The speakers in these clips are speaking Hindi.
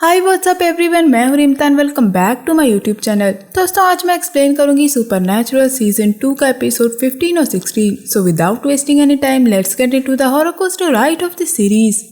हाय व्हाट्सअप एवरीवन, मैं हूं Rimtan. Welcome back to my YouTube channel. दोस्तों, आज मैं एक्सप्लेन करूंगी सुपरनैचुरल सीजन 2 का एपिसोड 15 और 16। So without wasting any time, let's get into the horror coaster ride of the series.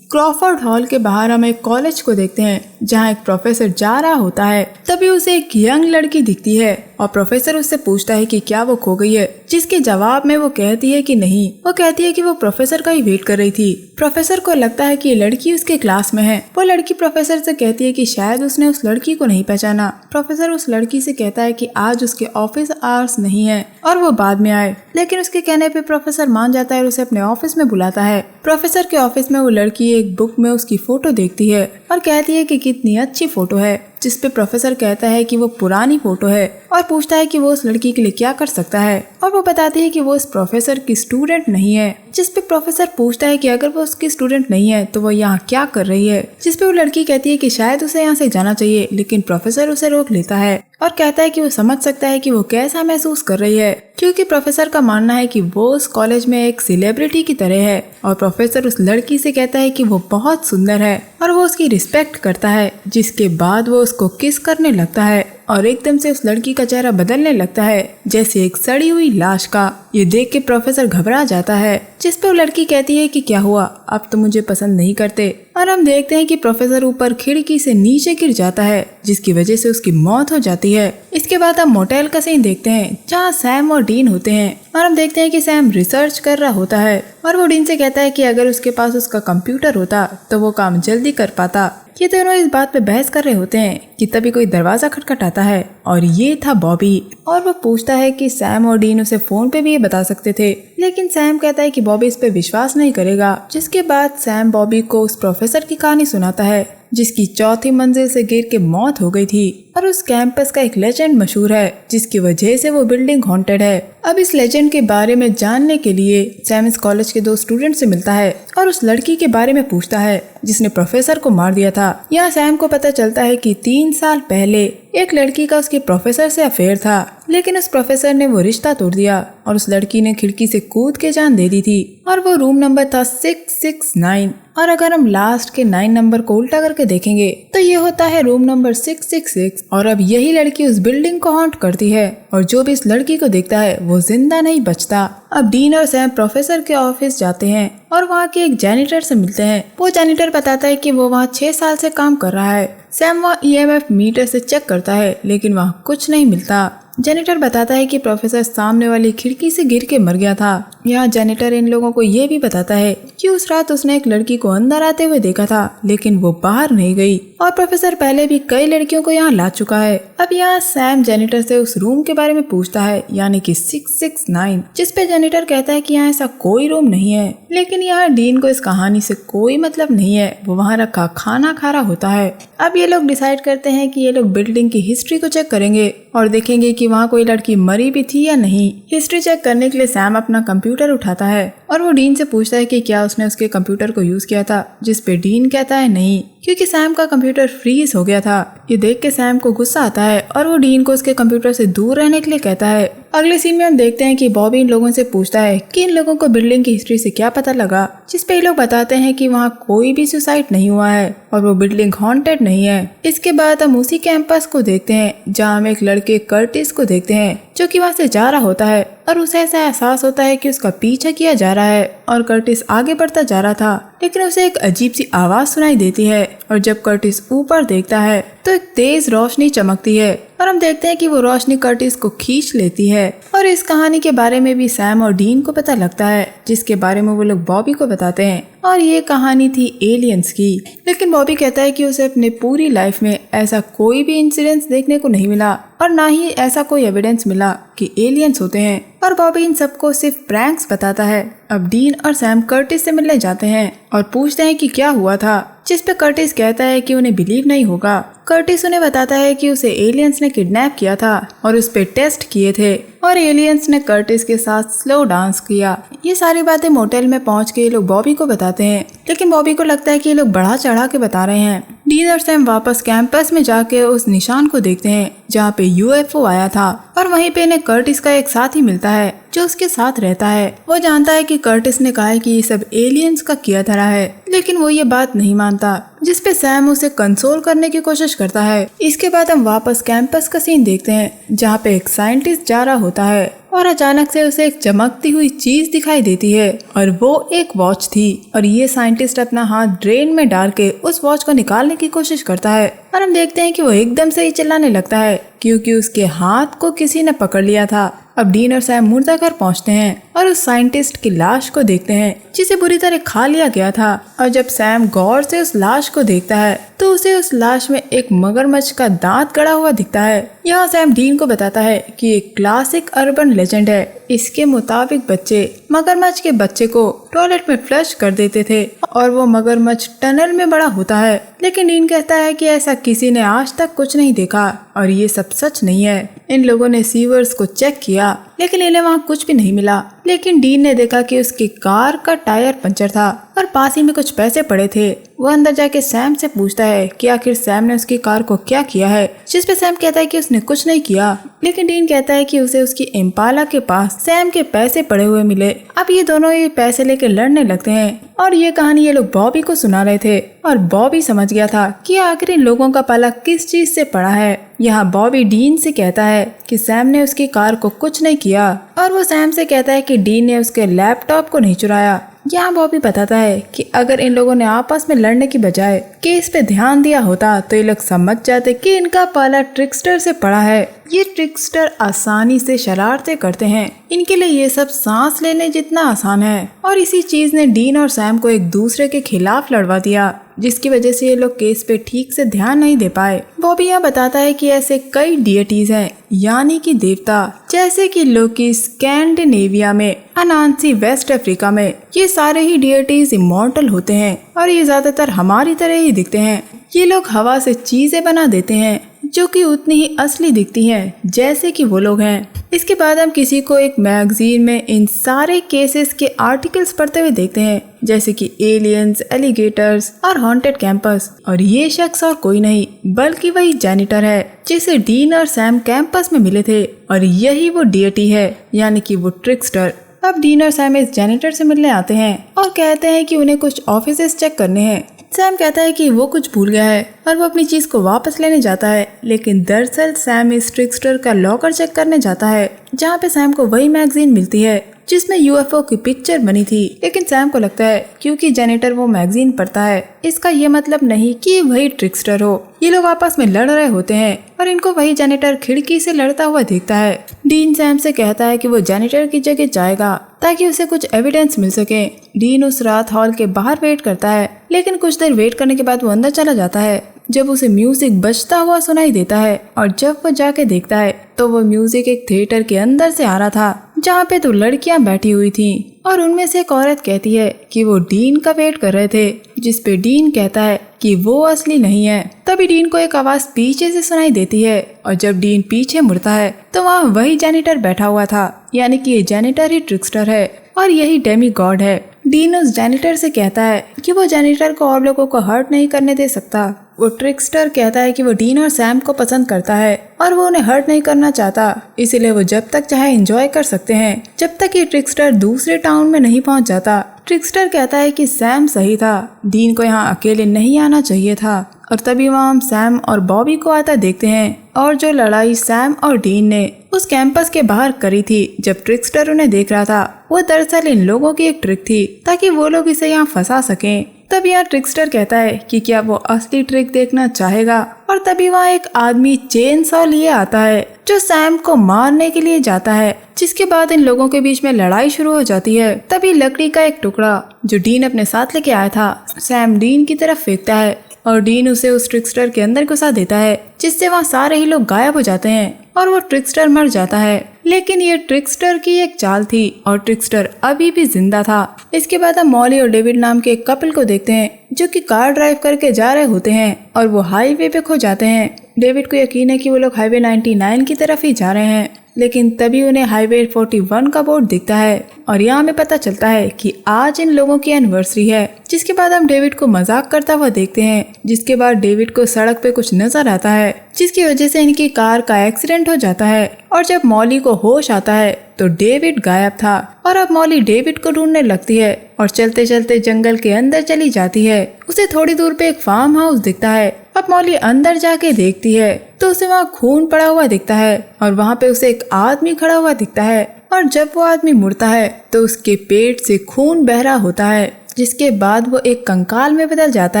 Crawford hall के बाहर हम एक कॉलेज को देखते हैं जहां एक प्रोफेसर जा रहा होता है। तभी उसे एक यंग लड़की दिखती है और प्रोफेसर उससे पूछता है कि क्या वो खो गई है, जिसके जवाब में वो कहती है कि नहीं। वो कहती है कि वो प्रोफेसर का ही वेट कर रही थी। प्रोफेसर को लगता है कि ये लड़की उसके क्लास में है। वो लड़की प्रोफेसर से कहती है कि शायद उसने उस लड़की को नहीं पहचाना। प्रोफेसर उस लड़की से कहता है कि आज उसके ऑफिस आवर्स नहीं है और वो बाद में आए, लेकिन उसके कहने पे प्रोफेसर मान जाता है और उसे अपने ऑफिस में बुलाता है। प्रोफेसर के ऑफिस में वो लड़की एक बुक में उसकी फोटो देखती है और कहती है कि कितनी अच्छी फोटो है, जिस पे प्रोफेसर कहता है कि वो पुरानी फोटो है और पूछता है कि वो उस लड़की के लिए क्या कर सकता है। और वो बताती है कि वो उस प्रोफेसर की स्टूडेंट नहीं है। जिस पे प्रोफेसर पूछता है कि अगर वो उसकी स्टूडेंट नहीं है तो वो यहाँ क्या कर रही है। जिस पे वो लड़की कहती है कि शायद उसे यहाँ से जाना चाहिए, लेकिन प्रोफेसर उसे रोक लेता है और कहता है कि वो समझ सकता है कि वो कैसा महसूस कर रही है, क्योंकि प्रोफेसर का मानना है कि वो उस कॉलेज में एक सेलिब्रिटी की तरह है। और प्रोफेसर उस लड़की से कहता है कि वो बहुत सुंदर है और वो उसकी रिस्पेक्ट करता है। जिसके बाद वो उसको किस करने लगता है और एकदम से उस लड़की का चेहरा बदलने लगता है, जैसे एक सड़ी हुई लाश का। ये देख के प्रोफेसर घबरा जाता है। जिस पे वो लड़की कहती है कि क्या हुआ, अब तो मुझे पसंद नहीं करते। और हम देखते हैं कि प्रोफेसर ऊपर खिड़की से नीचे गिर जाता है, जिसकी वजह से उसकी मौत हो जाती है। इसके बाद हम मोटेल का सीन देखते हैं जहाँ सैम और डीन होते हैं। और हम देखते हैं कि सैम रिसर्च कर रहा होता है और वो डीन से कहता है कि अगर उसके पास उसका कंप्यूटर होता तो वो काम जल्दी कर पाता। ये दोनों इस बात पे बहस कर रहे होते हैं कि तभी कोई दरवाजा खटखटाता है और ये था बॉबी। और वो पूछता है कि सैम और डीन उसे फोन पे भी ये बता सकते थे, लेकिन सैम कहता है कि बॉबी इस पे विश्वास नहीं करेगा। जिसके बाद सैम बॉबी को उस प्रोफेसर की कहानी सुनाता है जिसकी चौथी मंजिल से गिर के मौत हो गई थी। और उस कैंपस का एक लेजेंड मशहूर है जिसकी वजह से वो बिल्डिंग हॉन्टेड है। अब इस लेजेंड के बारे में जानने के लिए सैम इस कॉलेज के 2 स्टूडेंट से मिलता है और उस लड़की के बारे में पूछता है जिसने प्रोफेसर को मार दिया था। यहाँ सैम को पता चलता है कि 3 साल पहले एक लड़की का उसके प्रोफेसर से अफेयर था, लेकिन उस प्रोफेसर ने वो रिश्ता तोड़ दिया और उस लड़की ने खिड़की से कूद के जान दे दी थी। और वो रूम नंबर था 669। और अगर हम लास्ट के 9 नंबर को उल्टा करके देखेंगे तो ये होता है रूम नंबर 666। और अब यही लड़की उस बिल्डिंग को हॉन्ट करती है और जो भी इस लड़की को देखता है वो जिंदा नहीं बचता। अब डीन और सैम प्रोफेसर के ऑफिस जाते हैं और वहाँ के एक जैनिटर से मिलते हैं। वो जैनिटर बताता है कि वो वहाँ 6 साल से काम कर रहा है। सैम वहाँ EMF मीटर से चेक करता है, लेकिन वहाँ कुछ नहीं मिलता। जैनिटर बताता है कि प्रोफेसर सामने वाली खिड़की से गिर के मर गया था। यहाँ जैनिटर इन लोगों को ये भी बताता है कि उस रात उसने एक लड़की को अंदर आते हुए देखा था, लेकिन वो बाहर नहीं गई। और प्रोफेसर पहले भी कई लड़कियों को यहाँ ला चुका है। अब यहाँ सैम जैनिटर से उस रूम के बारे में पूछता है, यानी कि 669, जिस पे जैनिटर कहता है कि यहाँ ऐसा कोई रूम नहीं है। लेकिन यहाँ डीन को इस कहानी से कोई मतलब नहीं है, वो वहाँ रखा खाना खा रहा होता है। अब ये लोग डिसाइड करते हैं कि ये लोग बिल्डिंग की हिस्ट्री को चेक करेंगे और देखेंगे कि वहाँ कोई लड़की मरी भी थी या नहीं। हिस्ट्री चेक करने के लिए सैम अपना कंप्यूटर उठाता है और वो डीन से पूछता है कि क्या उसने उसके कंप्यूटर को यूज किया था, जिस पे डीन कहता है नहीं, क्योंकि सैम का कंप्यूटर फ्रीज हो गया था। ये देख के सैम को गुस्सा आता है और वो डीन को उसके कंप्यूटर से दूर रहने के लिए कहता है। अगले सीन में हम देखते हैं कि बॉबी इन लोगों से पूछता है कि इन लोगों को बिल्डिंग की हिस्ट्री से क्या पता लगा, जिस पे ये लोग बताते हैं कि वहाँ कोई भी सुसाइड नहीं हुआ है और वो बिल्डिंग हॉन्टेड नहीं है। इसके बाद हम उसी कैंपस को देखते हैं जहाँ हम एक लड़के कर्टिस को देखते हैं जो कि वहाँ से जा रहा होता है और उसे ऐसा एहसास होता है कि उसका पीछा किया जा रहा है। और कर्टिस आगे बढ़ता जा रहा था, लेकिन उसे एक अजीब सी आवाज सुनाई देती है और जब कर्टिस ऊपर देखता है तो एक तेज रोशनी चमकती है और हम देखते हैं कि वो रोशनी कर्टिस को खींच लेती है। और इस कहानी के बारे में भी सैम और डीन को पता लगता है, जिसके बारे में वो लोग बॉबी को बताते हैं। और ये कहानी थी एलियंस की, लेकिन बॉबी कहता है कि उसे अपने पूरी लाइफ में ऐसा कोई भी इंसिडेंस देखने को नहीं मिला और ना ही ऐसा कोई एविडेंस मिला कि एलियंस होते हैं। और बॉबी इन सबको सिर्फ प्रैंक्स बताता है। अब डीन और सैम कर्टिस से मिलने जाते हैं और पूछते हैं कि क्या हुआ था, जिस पे कर्टिस कहता है कि उन्हें बिलीव नहीं होगा। कर्टिस उन्हें बताता है कि उसे एलियंस ने किडनैप किया था और उस पे टेस्ट किए थे और एलियंस ने कर्टिस के साथ स्लो डांस किया। ये सारी बातें मोटेल में पहुंच के ये लोग बॉबी को बताते हैं, लेकिन बॉबी को लगता है कि ये लोग बढ़ा चढ़ा के बता रहे हैं। डीन और सैम वापस कैंपस में जाके उस निशान को देखते हैं जहाँ पे यूएफओ आया था और वहीं पे इन्हें कर्टिस का एक साथी मिलता है जो उसके साथ रहता है। वो जानता है कि कर्टिस ने कहा है कि ये सब एलियंस का किया धरा है, लेकिन वो ये बात नहीं मानता, जिसपे सैम उसे कंसोल करने की कोशिश करता है। इसके बाद हम वापस कैंपस का सीन देखते हैं जहाँ पे एक साइंटिस्ट जा रहा होता है और अचानक से उसे एक चमकती हुई चीज दिखाई देती है और वो एक वॉच थी। और ये साइंटिस्ट अपना हाथ ड्रेन में डाल के उस वॉच को निकालने की कोशिश करता है और हम देखते हैं कि वो एकदम से ही चिल्लाने लगता है क्योंकि उसके हाथ को किसी ने पकड़ लिया था। अब डीन और सैम मुर्दा घर पहुंचते हैं और उस साइंटिस्ट की लाश को देखते हैं जिसे बुरी तरह खा लिया गया था। और जब सैम गौर से उस लाश को देखता है तो उसे उस लाश में एक मगरमच्छ का दांत गड़ा हुआ दिखता है। यहाँ सैम डीन को बताता है कि ये क्लासिक अर्बन लेजेंड है। इसके मुताबिक बच्चे मगरमच्छ के बच्चे को टॉयलेट में फ्लश कर देते थे और वो मगरमच्छ टनल में बड़ा होता है, लेकिन डीन कहता है कि ऐसा किसी ने आज तक कुछ नहीं देखा और ये सब सच नहीं है। इन लोगों ने सीवर्स को चेक किया लेकिन इन्हें वहाँ कुछ भी नहीं मिला, लेकिन डीन ने देखा कि उसकी कार का टायर पंचर था और पास ही में कुछ पैसे पड़े थे। वो अंदर जाके सैम से पूछता है कि आखिर सैम ने उसकी कार को क्या किया है, जिस पे सैम कहता है कि उसने कुछ नहीं किया, लेकिन डीन कहता है कि उसे उसकी इम्पाला के पास सैम के पैसे पड़े हुए मिले। अब ये दोनों ये पैसे लेके लड़ने लगते हैं और ये कहानी ये लोग बॉबी को सुना रहे थे और बॉबी समझ गया था कि आखिर इन लोगों का पाला किस चीज से पड़ा है। यहाँ बॉबी डीन से कहता है कि सैम ने उसकी कार को कुछ नहीं किया और वो सैम से कहता है कि डीन ने उसके लैपटॉप को नहीं चुराया। यहाँ बॉबी बताता है कि अगर इन लोगों ने आपस में लड़ने की बजाय केस पे ध्यान दिया होता तो ये लोग समझ जाते कि इनका पाला ट्रिकस्टर से पड़ा है। ये ट्रिकस्टर आसानी से शरारतें करते हैं, इनके लिए ये सब सांस लेने जितना आसान है। और इसी चीज ने डीन और सैम को एक दूसरे के खिलाफ लड़वा दिया, जिसकी वजह से ये लोग केस पे ठीक से ध्यान नहीं दे पाए। बॉबी यहाँ बताता है कि ऐसे कई डिएटीज हैं, यानी कि देवता, जैसे कि लोकी स्कैंडिनेविया में, अनांसी वेस्ट अफ्रीका में। ये सारे ही डिएटीज इमॉर्टल होते हैं और ये ज्यादातर हमारी तरह ही दिखते हैं। ये लोग हवा से चीजें बना देते हैं जो कि उतनी ही असली दिखती हैं जैसे कि वो लोग हैं। इसके बाद हम किसी को एक मैगजीन में इन सारे केसेस के आर्टिकल्स पढ़ते हुए देखते हैं, जैसे कि एलियंस, एलिगेटर्स और हॉन्टेड कैंपस। और ये शख्स और कोई नहीं बल्कि वही जेनिटर है जिसे डीन और सैम कैंपस में मिले थे और यही वो डिएटी है, यानी कि वो ट्रिकस्टर। अब डीन और सैम इस जेनिटर से मिलने आते हैं और कहते हैं कि उन्हें कुछ ऑफिसेस चेक करने हैं। सैम कहता है कि वो कुछ भूल गया है और वो अपनी चीज को वापस लेने जाता है, लेकिन दरअसल सैम इस ट्रिकस्टर का लॉकर चेक करने जाता है जहाँ पे सैम को वही मैगजीन मिलती है जिसमें यूएफओ की पिक्चर बनी थी। लेकिन सैम को लगता है क्योंकि जेनिटर वो मैगजीन पढ़ता है, इसका ये मतलब नहीं कि वही ट्रिकस्टर हो। ये लोग आपस में लड़ रहे होते हैं और इनको वही जेनिटर खिड़की से लड़ता हुआ दिखता है। डीन सैम से कहता है कि वो जेनिटर की जगह जाएगा ताकि उसे कुछ एविडेंस मिल सके। डीन उस रात हॉल के बाहर वेट करता है, लेकिन कुछ देर वेट करने के बाद वो अंदर चला जाता है जब उसे म्यूजिक बजता हुआ सुनाई देता है। और जब वो जाके देखता है तो वो म्यूजिक एक थिएटर के अंदर से आ रहा था जहाँ पे 2 लड़कियां बैठी हुई थी और उनमें से एक औरत कहती है कि वो डीन का वेट कर रहे थे, जिस पे डीन कहता है कि वो असली नहीं है। तभी डीन को एक आवाज पीछे से सुनाई देती है और जब डीन पीछे मुड़ता है तो वहाँ वही जेनिटर बैठा हुआ था, यानी कि ये जेनिटर ही ट्रिकस्टर है और यही डेमी गॉड है। डीन उस जेनिटर से कहता है कि वो जेनिटर को और लोगों को हर्ट नहीं करने दे सकता। वो ट्रिकस्टर कहता है कि वो डीन और सैम को पसंद करता है और वो उन्हें हर्ट नहीं करना चाहता, इसीलिए वो जब तक चाहे एंजॉय कर सकते हैं जब तक ये ट्रिकस्टर दूसरे टाउन में नहीं पहुंच जाता। ट्रिकस्टर कहता है कि सैम सही था, डीन को यहाँ अकेले नहीं आना चाहिए था। और तभी वहाँ हम सैम और बॉबी को आता देखते हैं और जो लड़ाई सैम और डीन ने उस कैंपस के बाहर करी थी जब ट्रिकस्टर उन्हें देख रहा था, वो दरअसल इन लोगों की एक ट्रिक थी ताकि वो लोग इसे यहाँ फंसा सकें। तब यहाँ ट्रिकस्टर कहता है कि क्या वो असली ट्रिक देखना चाहेगा और तभी वहाँ एक आदमी चेन सॉ लिए आता है जो सैम को मारने के लिए जाता है, जिसके बाद इन लोगों के बीच में लड़ाई शुरू हो जाती है। तभी लकड़ी का एक टुकड़ा जो डीन अपने साथ लेके आया था सैम डीन की तरफ फेंकता है और डीन उसे उस ट्रिकस्टर के अंदर घुसा देता है, जिससे वहाँ सारे ही लोग गायब हो जाते हैं और वो ट्रिकस्टर मर जाता है। लेकिन ये ट्रिकस्टर की एक चाल थी और ट्रिकस्टर अभी भी जिंदा था। इसके बाद हम मॉली और डेविड नाम के एक कपल को देखते हैं जो कि कार ड्राइव करके जा रहे होते हैं और वो हाईवे पे खो जाते हैं। डेविड को यकीन है कि वो लोग हाईवे 99 की तरफ ही जा रहे हैं। लेकिन तभी उन्हें हाईवे 41 का बोर्ड दिखता है और यहाँ हमें पता चलता है कि आज इन लोगों की एनिवर्सरी है। जिसके बाद हम डेविड को मजाक करता हुआ देखते हैं। जिसके बाद डेविड को सड़क पे कुछ नजर आता है जिसकी वजह से इनकी कार का एक्सीडेंट हो जाता है और जब मॉली को होश आता है तो डेविड गायब था और अब मॉली डेविड को ढूंढने लगती है और चलते चलते जंगल के अंदर चली जाती है। उसे थोड़ी दूर पे एक फार्म हाउस दिखता है। अब मॉली अंदर जाके देखती है तो उसे वहाँ खून पड़ा हुआ दिखता है और वहाँ पे उसे एक आदमी खड़ा हुआ दिखता है और जब वो आदमी मुड़ता है तो उसके पेट से खून बह रहा होता है। जिसके बाद वो एक कंकाल में बदल जाता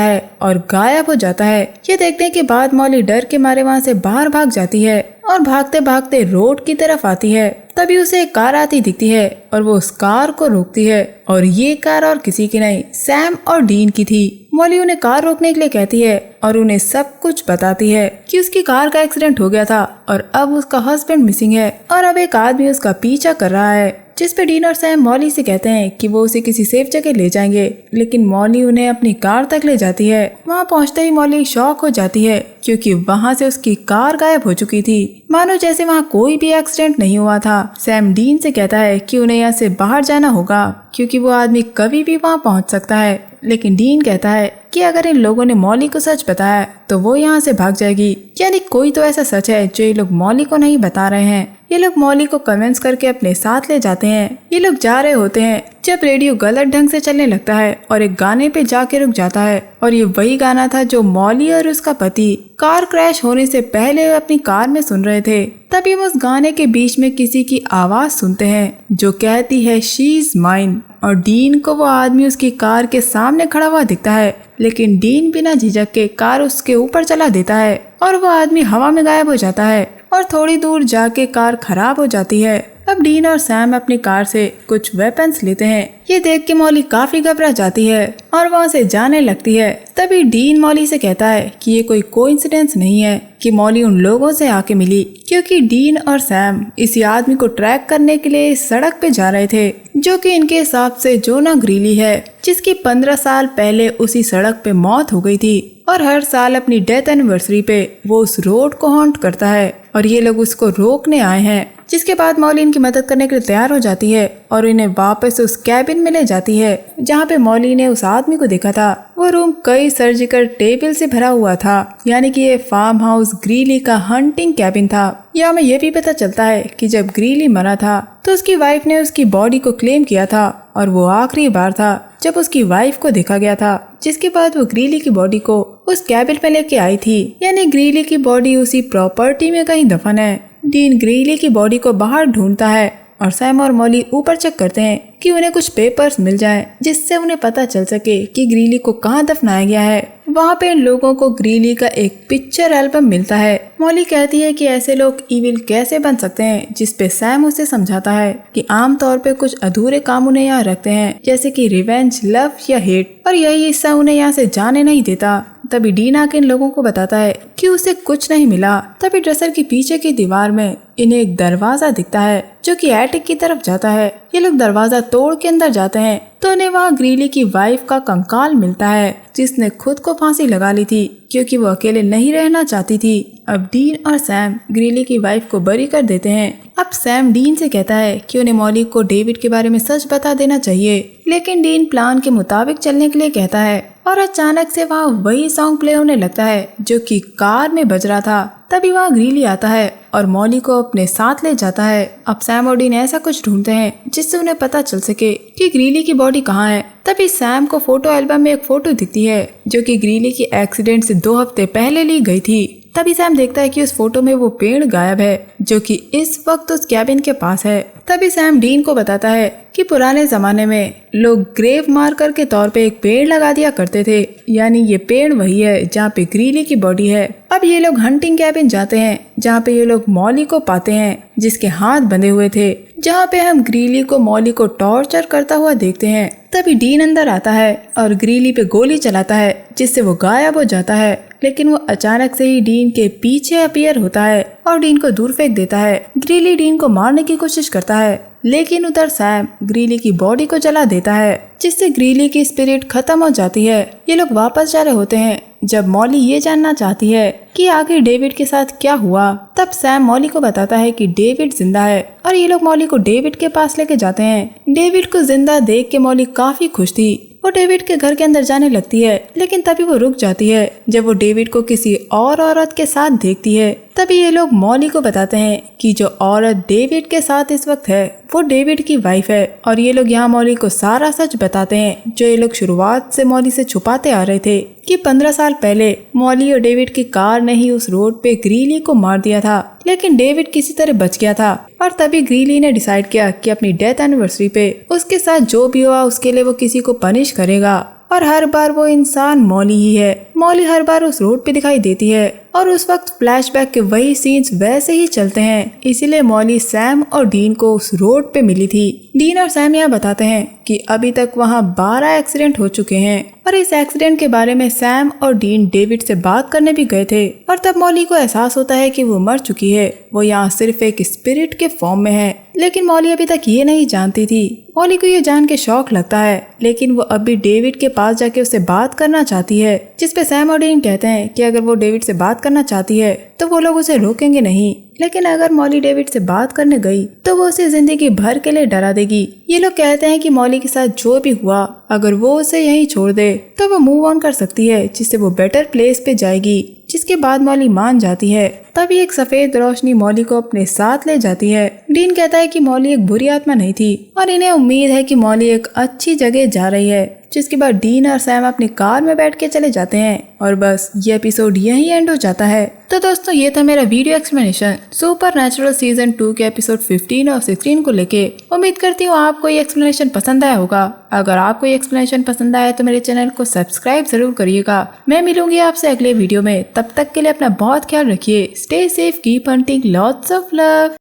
है और गायब हो जाता है। ये देखने के बाद मॉली डर के मारे वहाँ से बाहर भाग जाती है और भागते भागते रोड की तरफ आती है। तभी उसे एक कार आती दिखती है और वो उस कार को रोकती है और ये कार और किसी की नहीं, सैम और डीन की थी। मॉली उन्हें कार रोकने के लिए कहती है और उन्हें सब कुछ बताती है कि उसकी कार का एक्सीडेंट हो गया था और अब उसका हस्बैंड मिसिंग है और अब एक आदमी उसका पीछा कर रहा है। जिस पे डीन और सैम मॉली से कहते हैं कि वो उसे किसी सेफ जगह ले जाएंगे, लेकिन मॉली उन्हें अपनी कार तक ले जाती है। वहाँ पहुँचते ही मॉली शॉक हो जाती है क्योंकि वहाँ से उसकी कार गायब हो चुकी थी, मानो जैसे वहाँ कोई भी एक्सीडेंट नहीं हुआ था। सैम डीन से कहता है कि उन्हें यहाँ से बाहर जाना होगा क्योंकि वो आदमी कभी भी वहाँ पहुँच सकता है, लेकिन डीन कहता है कि अगर इन लोगों ने मॉली को सच बताया तो वो यहाँ से भाग जाएगी। यानी कोई तो ऐसा सच है जो ये लोग मॉली को नहीं बता रहे हैं। ये लोग मॉली को कन्विंस करके अपने साथ ले जाते हैं। ये लोग जा रहे होते हैं जब रेडियो गलत ढंग से चलने लगता है और एक गाने पे जाके रुक जाता है और ये वही गाना था जो मॉली और उसका पति कार क्रैश होने से पहले अपनी कार में सुन रहे थे। तभी हम उस गाने के बीच में किसी की आवाज सुनते हैं जो कहती है शी इज माइन और डीन को वो आदमी उसकी कार के सामने खड़ा हुआ दिखता है, लेकिन डीन बिना झिझक के कार उसके ऊपर चला देता है और वो आदमी हवा में गायब हो जाता है और थोड़ी दूर जाके कार खराब हो जाती है। अब डीन और सैम अपनी कार से कुछ वेपन्स लेते हैं। ये देख के मॉली काफी घबरा जाती है और वहाँ से जाने लगती है। तभी डीन मॉली से कहता है कि ये कोई कोइंसिडेंस नहीं है कि मॉली उन लोगों से आके मिली, क्योंकि डीन और सैम इसी आदमी को ट्रैक करने के लिए इस सड़क पे जा रहे थे जो कि इनके हिसाब से जोना ग्रीली है, जिसकी 15 साल पहले उसी सड़क पे मौत हो गई थी और हर साल अपनी डेथ एनिवर्सरी पे वो उस रोड को हॉन्ट करता है और ये लोग उसको रोकने आए हैं। जिसके बाद मॉली इनकी मदद करने के लिए तैयार हो जाती है और इन्हें वापस उस कैबिन में ले जाती है जहाँ पे मॉली ने उस आदमी को देखा था। वो रूम कई सर्जिकल टेबल से भरा हुआ था, यानी कि ये फार्म हाउस ग्रीली का हंटिंग कैबिन था। यहाँ हमें ये भी पता चलता है कि जब ग्रीली मरा था तो उसकी वाइफ ने उसकी बॉडी को क्लेम किया था और वो आखिरी बार था जब उसकी वाइफ को देखा गया था। जिसके बाद वो ग्रीली की बॉडी को उस कैबिन में लेके आई थी, यानी ग्रीली की बॉडी उसी प्रॉपर्टी में कहीं दफन है। डीन ग्रीली की बॉडी को बाहर ढूंढता है और सैम और मॉली ऊपर चेक करते हैं कि उन्हें कुछ पेपर्स मिल जाएं जिससे उन्हें पता चल सके कि ग्रीली को कहाँ दफनाया गया है। वहाँ पे इन लोगों को ग्रीली का एक पिक्चर एल्बम मिलता है। मॉली कहती है कि ऐसे लोग इविल कैसे बन सकते हैं, जिस पे सैम उसे समझाता है कि आमतौर पे कुछ अधूरे काम उन्हें यहाँ रखते हैं, जैसे कि रिवेंज, लव या हेट, और यही हिस्सा उन्हें यहाँ से जाने नहीं देता। तभी डीन आके इन लोगों को बताता है कि उसे कुछ नहीं मिला। तभी ड्रेसर के पीछे की दीवार में इन्हें एक दरवाजा दिखता है जो कि एटिक की तरफ जाता है। ये लोग दरवाजा तोड़ के अंदर जाते हैं तो उन्हें वहाँ ग्रीली की वाइफ का कंकाल मिलता है जिसने खुद को फांसी लगा ली थी क्योंकि वो अकेले नहीं रहना चाहती थी। अब डीन और सैम ग्रीली की वाइफ को बरी कर देते हैं। अब सैम डीन से कहता है कि उन्हें मॉली को डेविड के बारे में सच बता देना चाहिए, लेकिन डीन प्लान के मुताबिक चलने के लिए कहता है और अचानक से वहाँ वही सॉन्ग प्ले होने लगता है जो कि कार में बज रहा था। तभी वहाँ ग्रीली आता है और मॉली को अपने साथ ले जाता है। अब सैम और डीन ऐसा कुछ ढूंढते हैं जिससे उन्हें पता चल सके कि ग्रीली की बॉडी कहाँ है। तभी सैम को फोटो एल्बम में एक फोटो दिखती है जो कि ग्रीली की एक्सीडेंट से 2 हफ्ते पहले ली गई थी। तभी सैम देखता है कि उस फोटो में वो पेड़ गायब है जो कि इस वक्त उस कैबिन के पास है। तभी सैम डीन को बताता है कि पुराने जमाने में लोग ग्रेव मार्कर के तौर पे एक पेड़ लगा दिया करते थे, यानी ये पेड़ वही है जहाँ पे ग्रीली की बॉडी है। अब ये लोग हंटिंग कैबिन जाते हैं जहाँ पे ये लोग मॉली को पाते हैं जिसके हाथ बंधे हुए थे, जहाँ पे हम ग्रीली को मॉली को टॉर्चर करता हुआ देखते हैं। तभी डीन अंदर आता है और ग्रीली पे गोली चलाता है जिससे वो गायब हो जाता है, लेकिन वो अचानक से ही डीन के पीछे अपीयर होता है और डीन को दूर फेंक देता है। ग्रीली डीन को मारने की कोशिश करता है, लेकिन उधर सैम ग्रीली की बॉडी को जला देता है जिससे ग्रीली की स्पिरिट खत्म हो जाती है। ये लोग वापस जा रहे होते हैं जब मॉली ये जानना चाहती है कि आखिर डेविड के साथ क्या हुआ, तब सैम मॉली को बताता है कि डेविड जिंदा है और ये लोग मॉली को डेविड के पास लेके जाते हैं। डेविड को जिंदा देख के मॉली काफी खुश थी। वो डेविड के घर के अंदर जाने लगती है, लेकिन तभी वो रुक जाती है जब वो डेविड को किसी और औरत के साथ देखती है। तभी ये लोग मॉली को बताते हैं कि जो औरत डेविड के साथ इस वक्त है वो डेविड की वाइफ है। और ये लोग यहाँ मॉली को सारा सच बताते हैं जो ये लोग शुरुआत से मॉली से छुपाते आ रहे थे कि 15 साल पहले मॉली और डेविड की कार ने ही उस रोड पे ग्रीली को मार दिया था, लेकिन डेविड किसी तरह बच गया था। और तभी ग्रीली ने डिसाइड किया कि अपनी डेथ एनिवर्सरी पे उसके साथ जो भी हुआ उसके लिए वो किसी को पनिश करेगा। और हर बार वो इंसान मॉली ही है। मॉली हर बार उस रोड पे दिखाई देती है और उस वक्त फ्लैशबैक के वही सीन्स वैसे ही चलते हैं। इसीलिए मॉली सैम और डीन को उस रोड पे मिली थी। डीन और सैम यहाँ बताते हैं कि अभी तक वहाँ 12 एक्सीडेंट हो चुके हैं और इस एक्सीडेंट के बारे में सैम और डीन डेविड से बात करने भी गए थे। और तब मॉली को एहसास होता है कि वो मर चुकी है, वो यहाँ सिर्फ एक स्पिरिट के फॉर्म में है। लेकिन मॉली अभी तक ये नहीं जानती थी। मॉली को ये जान के शौक लगता है, लेकिन वो अभी डेविड के पास जाके उससे बात करना चाहती है, जिसपे सैम और डीन कहते हैं कि अगर वो डेविड से बात करना चाहती है तो वो लोग उसे रोकेंगे नहीं। लेकिन अगर मॉली डेविड से बात करने गई तो वो उसे जिंदगी भर के लिए डरा देगी। ये लोग कहते हैं कि मॉली के साथ जो भी हुआ अगर वो उसे यहीं छोड़ दे तो वो मूव ऑन कर सकती है, जिससे वो बेटर प्लेस पे जाएगी। जिसके बाद मॉली मान जाती है। तभी एक सफेद रोशनी मॉली को अपने साथ ले जाती है। डीन कहता है कि मॉली एक बुरी आत्मा नहीं थी और इन्हें उम्मीद है कि मॉली एक अच्छी जगह जा रही है। जिसके बाद डीन और सैम अपनी कार में बैठ के चले जाते हैं और बस ये एपिसोड यहीं एंड हो जाता है। तो दोस्तों ये था मेरा वीडियो एक्सप्लेनेशन सुपरनैचुरल सीजन 2 के एपिसोड 15 और 16 को लेके। उम्मीद करती हूँ आपको ये एक्सप्लेनेशन पसंद आया होगा। अगर आपको ये एक्सप्लेनेशन पसंद आया तो मेरे चैनल को सब्सक्राइब जरूर करिएगा। मैं मिलूंगी आपसे अगले वीडियो में, तब तक के लिए अपना बहुत ख्याल रखिए। Stay safe, keep hunting, lots of love.